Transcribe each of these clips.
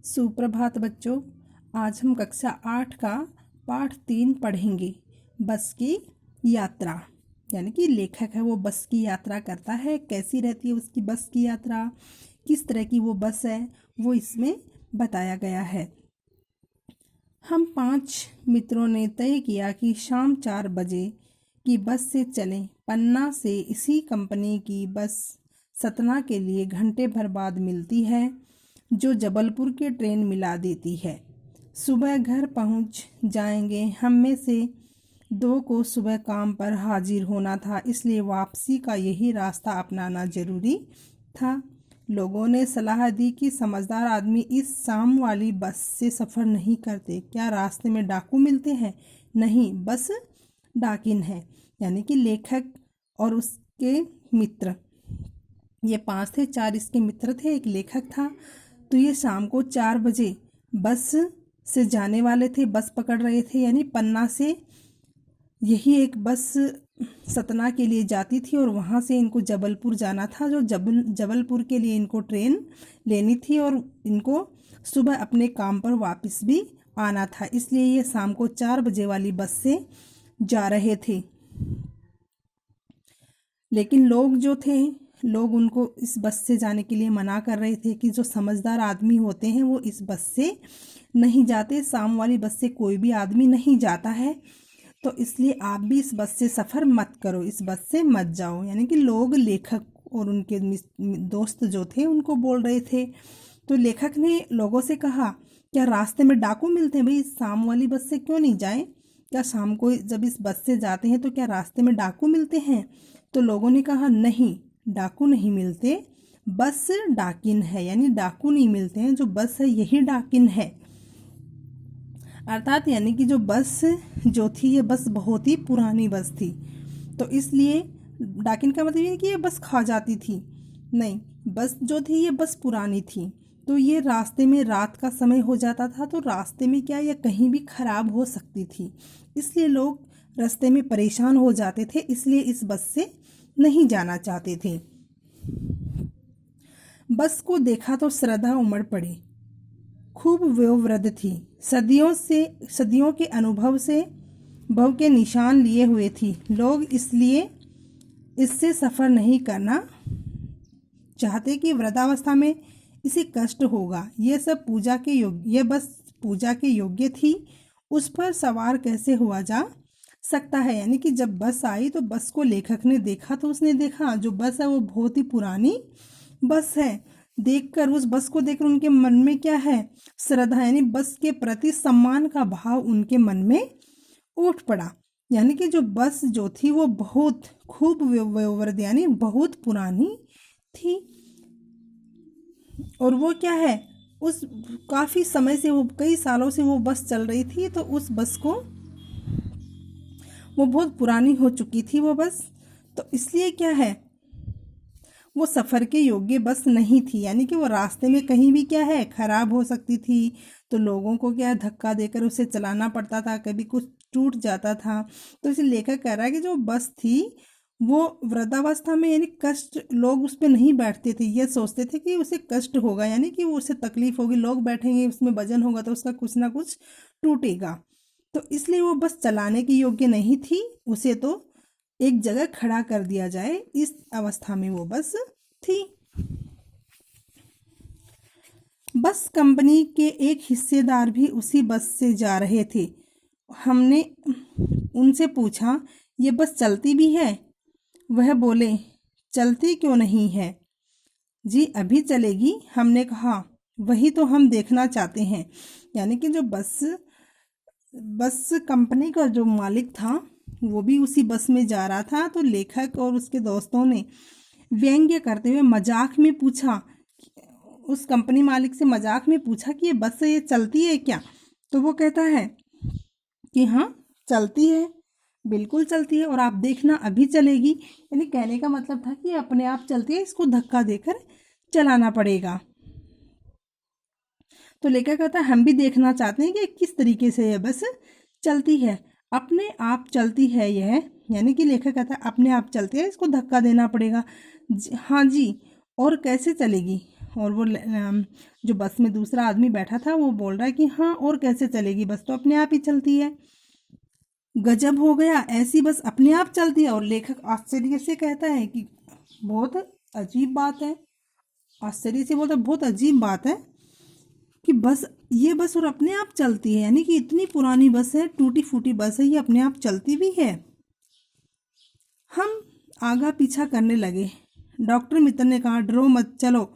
सुप्रभात बच्चों। आज हम कक्षा 8 का पाठ 3 पढ़ेंगे। बस की यात्रा। यानी कि लेखक है वो बस की यात्रा करता है। कैसी रहती है उसकी बस की यात्रा, किस तरह की वो बस है, वो इसमें बताया गया है। हम 5 मित्रों ने तय किया कि शाम 4 बजे की बस से चलें। पन्ना से इसी कंपनी की बस सतना के लिए घंटे भर बाद मिलती है, जो जबलपुर के ट्रेन मिला देती है। सुबह घर पहुंच जाएंगे। हम में से 2 को सुबह काम पर हाजिर होना था, इसलिए वापसी का यही रास्ता अपनाना जरूरी था। लोगों ने सलाह दी कि समझदार आदमी इस शाम वाली बस से सफ़र नहीं करते। क्या रास्ते में डाकू मिलते हैं? नहीं, बस डाकिन है। यानी कि लेखक और उसके मित्र, ये 5 थे। 4 इसके मित्र थे, एक लेखक था। तो ये शाम को 4 बजे बस से जाने वाले थे, बस पकड़ रहे थे। यानी पन्ना से यही एक बस सतना के लिए जाती थी और वहाँ से इनको जबलपुर जाना था। जो जबलपुर के लिए इनको ट्रेन लेनी थी और इनको सुबह अपने काम पर वापस भी आना था, इसलिए ये शाम को 4 बजे वाली बस से जा रहे थे। लेकिन लोग उनको इस बस से जाने के लिए मना कर रहे थे कि जो समझदार आदमी होते हैं वो इस बस से नहीं जाते। शाम वाली बस से कोई भी आदमी नहीं जाता है, तो इसलिए आप भी इस बस से सफ़र मत करो, इस बस से मत जाओ। यानी कि लोग लेखक और उनके दोस्त जो थे उनको बोल रहे थे। तो लेखक ने लोगों से कहा, क्या रास्ते में डाकू मिलते हैं? भाई शाम वाली बस से क्यों नहीं जाएं? क्या शाम को जब इस बस से जाते हैं तो क्या रास्ते में डाकू मिलते हैं? तो लोगों ने कहा, नहीं, डाकू नहीं मिलते, बस डाकिन है। यानी डाकू नहीं मिलते हैं, जो बस है यही डाकिन है। अर्थात यानी कि जो बस जो थी ये बस बहुत ही पुरानी बस थी, तो इसलिए डाकिन का मतलब ये है कि ये बस खा जाती थी। नहीं, बस जो थी ये बस पुरानी थी। तो ये रास्ते में रात का समय हो जाता था, तो रास्ते में क्या ये कहीं भी खराब हो सकती थी, इसलिए लोग रास्ते में परेशान हो जाते थे, इसलिए इस बस से नहीं जाना चाहते थे। बस को देखा तो श्रद्धा उमड़ पड़ी। खूब वयोवृद्ध थी, सदियों के अनुभव से भव के निशान लिए हुए थी। लोग इसलिए इससे सफ़र नहीं करना चाहते कि वृद्धावस्था में इसे कष्ट होगा। ये बस पूजा के योग्य थी, उस पर सवार कैसे हुआ जा सकता है। यानी कि जब बस आई तो बस को लेखक ने देखा, तो उसने देखा जो बस है वो बहुत ही पुरानी बस है। उस बस को देखकर उनके मन में क्या है? श्रद्धा, यानी बस के प्रति सम्मान का भाव उनके मन में उठ पड़ा। यानी कि जो बस जो थी वो बहुत खूब वयोवृद्ध यानी बहुत पुरानी थी, और वो क्या है, उस काफ़ी समय से, वो कई सालों से वो बस चल रही थी, तो उस बस को वो बहुत पुरानी हो चुकी थी वो बस, तो इसलिए क्या है, वो सफ़र के योग्य बस नहीं थी। यानी कि वो रास्ते में कहीं भी क्या है ख़राब हो सकती थी, तो लोगों को क्या धक्का देकर उसे चलाना पड़ता था, कभी कुछ टूट जाता था। तो इसे लेखक कह रहा है कि जो बस थी वो वृद्धावस्था में, यानी कष्ट, लोग उस पर नहीं बैठते थे, ये सोचते थे कि उसे कष्ट होगा, यानी कि उसे तकलीफ होगी, लोग बैठेंगे उसमें वजन होगा तो उसका कुछ ना कुछ टूटेगा, तो इसलिए वो बस चलाने की योग्य नहीं थी। उसे तो एक जगह खड़ा कर दिया जाए, इस अवस्था में वो बस थी। बस कंपनी के एक हिस्सेदार भी उसी बस से जा रहे थे। हमने उनसे पूछा, ये बस चलती भी है? वह बोले, चलती क्यों नहीं है जी, अभी चलेगी। हमने कहा, वही तो हम देखना चाहते हैं। यानी कि जो बस कंपनी का जो मालिक था वो भी उसी बस में जा रहा था। तो लेखक और उसके दोस्तों ने व्यंग्य करते हुए मजाक में पूछा, उस कंपनी मालिक से मजाक में पूछा कि ये बस ये चलती है क्या? तो वो कहता है कि हाँ, चलती है, बिल्कुल चलती है, और आप देखना अभी चलेगी। यानी कहने का मतलब था कि अपने आप चलती है, इसको धक्का देकर चलाना पड़ेगा। तो लेखक कहता है, हम भी देखना चाहते हैं कि किस तरीके से यह बस चलती है। अपने आप चलती है यह, यानी कि लेखक कहता है अपने आप चलती है, इसको धक्का देना पड़ेगा। हाँ जी, और कैसे चलेगी? और वो जो बस में दूसरा आदमी बैठा था वो बोल रहा है कि हाँ और कैसे चलेगी, बस तो अपने आप ही चलती है। गजब हो गया, ऐसी बस अपने आप चलती है। और लेखक आश्चर्य से कहता है कि बहुत अजीब बात है, आश्चर्य से बोलता बहुत अजीब बात है कि बस ये बस और अपने आप चलती है, यानी कि इतनी पुरानी बस है, टूटी फूटी बस है, ये अपने आप चलती भी है। हम आगा पीछा करने लगे। डॉक्टर मित्र ने कहा डरो मत, चलो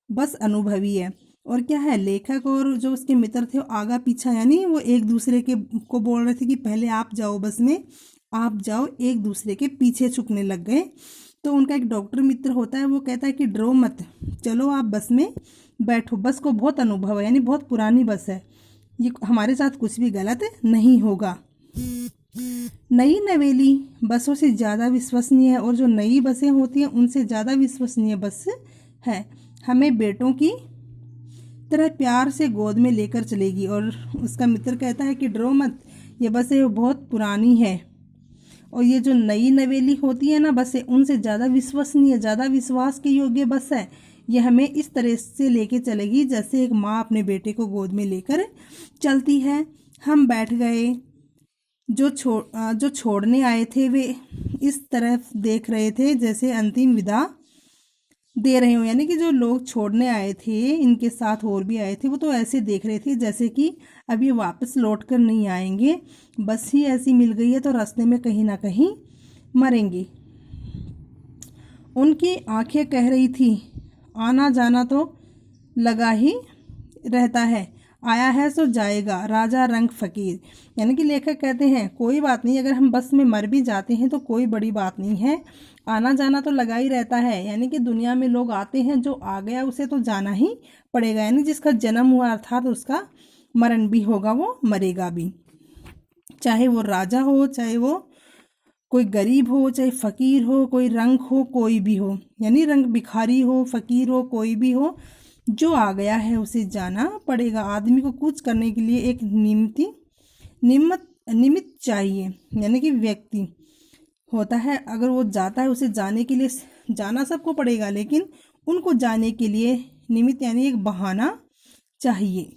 बस अनुभवी है। और क्या है, लेखक और जो उसके मित्र थे वो आगा पीछा, यानी वो एक दूसरे के को बोल रहे थे कि पहले आप जाओ बस में, आप जाओ, एक दूसरे के पीछे छुपने लग गए। तो उनका एक डॉक्टर मित्र होता है, वो कहता है कि डरो मत, चलो आप बस में बैठो, बस को बहुत अनुभव है, यानी बहुत पुरानी बस है, ये हमारे साथ कुछ भी गलत नहीं होगा। नई नवेली बसों से ज़्यादा विश्वसनीय है, और जो नई बसें होती हैं उनसे ज़्यादा विश्वसनीय बस है, हमें बेटों की तरह प्यार से गोद में लेकर चलेगी। और उसका मित्र कहता है कि डरो मत, ये बसें बहुत पुरानी है, और ये जो नई नवेली होती है ना बसें, उनसे ज़्यादा विश्वसनीय, ज़्यादा विश्वास के योग्य बस है, ये हमें इस तरह से लेके चलेगी जैसे एक माँ अपने बेटे को गोद में लेकर चलती है। हम बैठ गए। जो छोड़ने आए थे वे इस तरफ देख रहे थे जैसे अंतिम विदा दे रहे हो, यानी कि जो लोग छोड़ने आए थे, इनके साथ और भी आए थे, वो तो ऐसे देख रहे थे जैसे कि अब ये वापस लौट कर नहीं आएंगे, बस ही ऐसी मिल गई है तो रास्ते में कहीं ना कहीं मरेंगे। उनकी आंखें कह रही थी आना जाना तो लगा ही रहता है, आया है सो जाएगा, राजा रंग फकीर। यानी कि लेखक कहते हैं कोई बात नहीं, अगर हम बस में मर भी जाते हैं तो कोई बड़ी बात नहीं है, आना जाना तो लगा ही रहता है। यानी कि दुनिया में लोग आते हैं, जो आ गया उसे तो जाना ही पड़ेगा, यानी जिसका जन्म हुआ अर्थात उसका मरण भी होगा, वो मरेगा भी, चाहे वो राजा हो, चाहे वो कोई गरीब हो, चाहे फकीर हो, कोई रंग हो, कोई भी हो, यानी रंग भिखारी हो, फकीर हो, कोई भी हो, जो आ गया है उसे जाना पड़ेगा। आदमी को कुछ करने के लिए एक निमित्त चाहिए, यानी कि व्यक्ति होता है, अगर वो जाता है उसे जाने के लिए जाना सबको पड़ेगा, लेकिन उनको जाने के लिए निमित्त यानी एक बहाना चाहिए।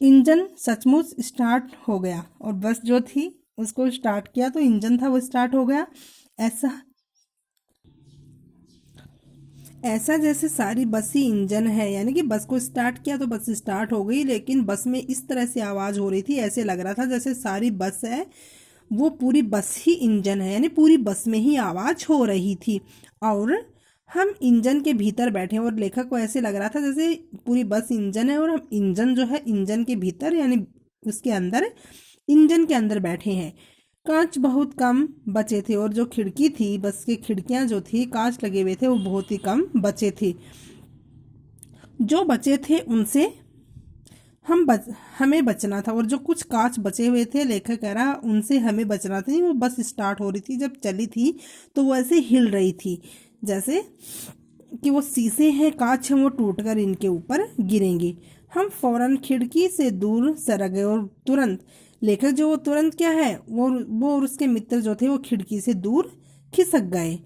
इंजन सचमुच स्टार्ट हो गया, और बस जो थी उसको स्टार्ट किया तो इंजन था वो स्टार्ट हो गया। ऐसा जैसे सारी बस ही इंजन है, यानी कि बस को स्टार्ट किया तो बस स्टार्ट हो गई, लेकिन बस में इस तरह से आवाज़ हो रही थी, ऐसे लग रहा था जैसे सारी बस है वो पूरी बस ही इंजन है, यानी पूरी बस में ही आवाज़ हो रही थी। और हम इंजन के भीतर बैठे हैं, और लेखक को ऐसे लग रहा था जैसे पूरी बस इंजन है और हम इंजन जो है इंजन के भीतर यानी उसके अंदर, इंजन के अंदर बैठे हैं। कांच बहुत कम बचे थे, और जो खिड़की थी, बस की खिड़कियां जो थी कांच लगे हुए थे, वो बहुत ही कम बचे थे। जो बचे थे उनसे हमें बचना था, और जो कुछ कांच बचे हुए थे, लेखक कह रहा उनसे हमें बचना था। वो बस स्टार्ट हो रही थी, जब चली थी तो वो ऐसे हिल रही थी जैसे कि वो शीशे हैं, कांच हैं, वो टूटकर इनके ऊपर गिरेंगे। हम फौरन खिड़की से दूर सरक गए, और तुरंत लेखक जो वो तुरंत क्या है, वो और उसके मित्र जो थे वो खिड़की से दूर खिसक गए।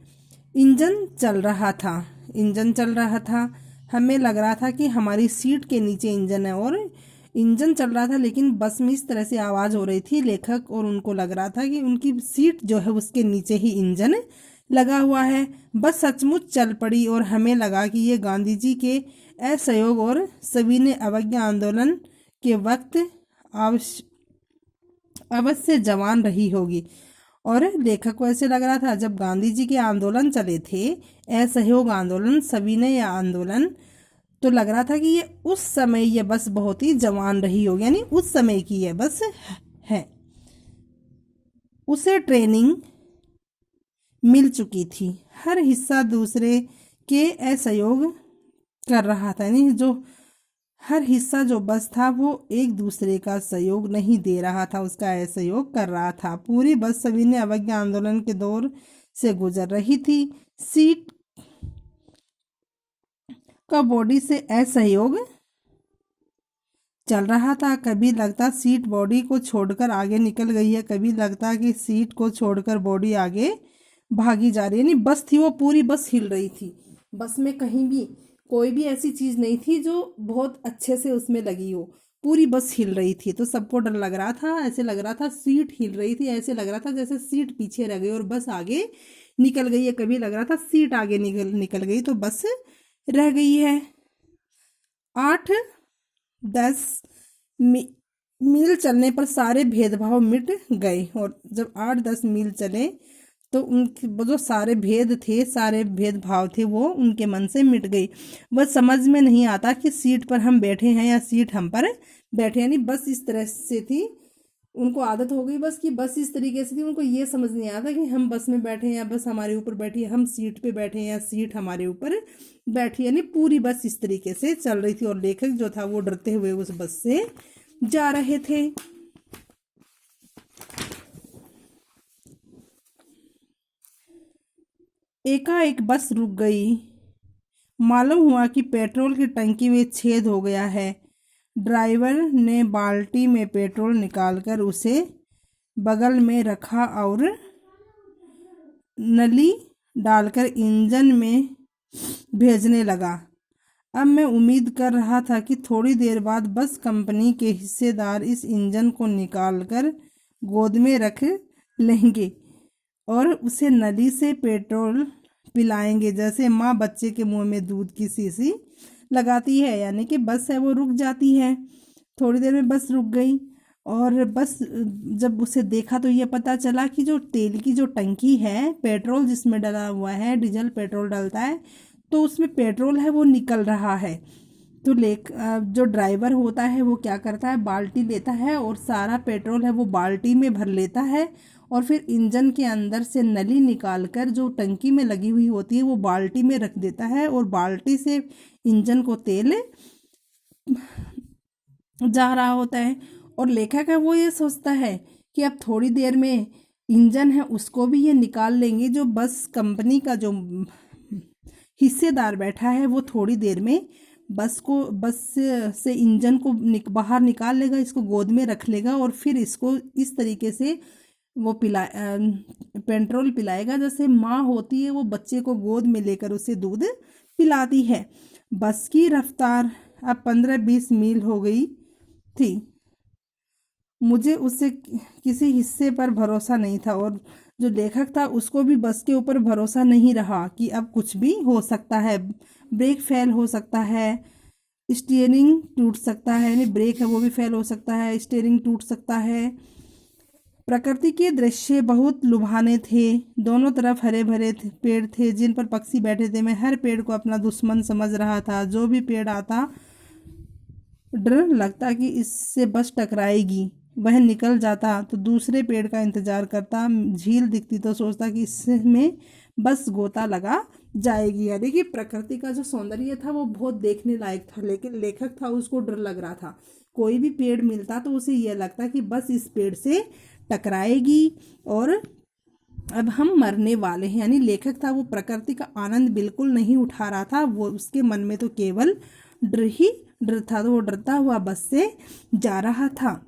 इंजन चल रहा था, इंजन चल रहा था, हमें लग रहा था कि हमारी सीट के नीचे इंजन है, और इंजन चल रहा था, लेकिन बस में इस तरह से आवाज़ हो रही थी, लेखक और उनको लग रहा था कि उनकी सीट जो है उसके नीचे ही इंजन लगा हुआ है। बस सचमुच चल पड़ी, और हमें लगा कि ये गांधी जी के असहयोग और सविनय अवज्ञा आंदोलन के वक्त अवश्य जवान रही होगी। और लेखक को ऐसे लग रहा था जब गांधी जी के आंदोलन चले थे, असहयोग आंदोलन, सविनय आंदोलन, तो लग रहा था कि ये उस समय ये बस बहुत ही जवान रही होगी, यानी उस समय की ये बस है। उसे ट्रेनिंग मिल चुकी थी, हर हिस्सा दूसरे के असहयोग कर रहा था, यानी जो हर हिस्सा जो बस था वो एक दूसरे का सहयोग नहीं दे रहा था, उसका असहयोग कर रहा था। पूरी बस सविनय अवज्ञा आंदोलन के दौर से गुजर रही थी। सीट का बॉडी से असहयोग चल रहा था। कभी लगता सीट बॉडी को छोड़कर आगे निकल गई है, कभी लगता कि सीट को छोड़कर बॉडी आगे भागी जा रही है, यानी बस थी वो पूरी बस हिल रही थी। बस में कहीं भी कोई भी ऐसी चीज नहीं थी जो बहुत अच्छे से उसमें लगी हो, पूरी बस हिल रही थी। तो सबको डर लग रहा था, ऐसे लग रहा था सीट हिल रही थी, ऐसे लग रहा था जैसे सीट पीछे रह गई और बस आगे निकल गई है। कभी लग रहा था सीट आगे निकल निकल गई तो बस रह गई है। 8-10 मील चलने पर सारे भेदभाव मिट गए। और जब 8-10 मील चले तो उनके वो जो सारे भेद थे, सारे भेदभाव थे, वो उनके मन से मिट गई। वह समझ में नहीं आता कि सीट पर हम बैठे हैं या सीट हम पर बैठे, यानी बस इस तरह से थी, उनको आदत हो गई बस कि बस इस तरीके से थी। उनको ये समझ नहीं आता कि हम बस में बैठे हैं या बस हमारे ऊपर बैठी है, हम सीट पे बैठे हैं या सीट हमारे ऊपर बैठी, यानी पूरी बस इस तरीके से चल रही थी। और लेखक जो था वो डरते हुए उस बस से जा रहे थे। एकाएक बस रुक गई। मालूम हुआ कि पेट्रोल की टंकी में छेद हो गया है। ड्राइवर ने बाल्टी में पेट्रोल निकालकर उसे बगल में रखा और नली डालकर इंजन में भेजने लगा। अब मैं उम्मीद कर रहा था कि थोड़ी देर बाद बस कंपनी के हिस्सेदार इस इंजन को निकालकर गोद में रख लेंगे और उसे नली से पेट्रोल पिलाएंगे, जैसे माँ बच्चे के मुंह में दूध की शीशी लगाती है। यानी कि बस है वो रुक जाती है। थोड़ी देर में बस रुक गई और बस जब उसे देखा तो ये पता चला कि जो तेल की जो टंकी है, पेट्रोल जिसमें डला हुआ है, डीजल पेट्रोल डलता है, तो उसमें पेट्रोल है वो निकल रहा है। तो जो ड्राइवर होता है वो क्या करता है, बाल्टी लेता है और सारा पेट्रोल है वो बाल्टी में भर लेता है और फिर इंजन के अंदर से नली निकालकर जो टंकी में लगी हुई होती है वो बाल्टी में रख देता है और बाल्टी से इंजन को तेल जा रहा होता है। और लेखक है वो ये सोचता है कि अब थोड़ी देर में इंजन है उसको भी ये निकाल लेंगे। जो बस कंपनी का जो हिस्सेदार बैठा है वो थोड़ी देर में बस से इंजन को बाहर निकाल लेगा, इसको गोद में रख लेगा और फिर इसको इस तरीके से वो पेट्रोल पिलाएगा जैसे माँ होती है वो बच्चे को गोद में लेकर उसे दूध पिलाती है। बस की रफ्तार अब 15-20 मील हो गई थी। मुझे उससे किसी हिस्से पर भरोसा नहीं था और जो लेखक था उसको भी बस के ऊपर भरोसा नहीं रहा कि अब कुछ भी हो सकता है, ब्रेक फेल हो सकता है, स्टीयरिंग टूट सकता है, यानी ब्रेक है वो भी फेल हो सकता है, स्टीयरिंग टूट सकता है। प्रकृति के दृश्य बहुत लुभाने थे। दोनों तरफ हरे भरे पेड़ थे जिन पर पक्षी बैठे थे। मैं हर पेड़ को अपना दुश्मन समझ रहा था। जो भी पेड़ आता डर लगता कि इससे बस टकराएगी। वह निकल जाता तो दूसरे पेड़ का इंतजार करता। झील दिखती तो सोचता कि इसमें बस गोता लगा जाएगी। यानी कि प्रकृति का जो सौंदर्य था वो बहुत देखने लायक था, लेकिन लेखक था उसको डर लग रहा था। कोई भी पेड़ मिलता तो उसे यह लगता कि बस इस पेड़ से टकराएगी और अब हम मरने वाले हैं। यानी लेखक था वो प्रकृति का आनंद बिल्कुल नहीं उठा रहा था। वो उसके मन में तो केवल डर ही डर था। तो वो डरता हुआ बस से जा रहा था।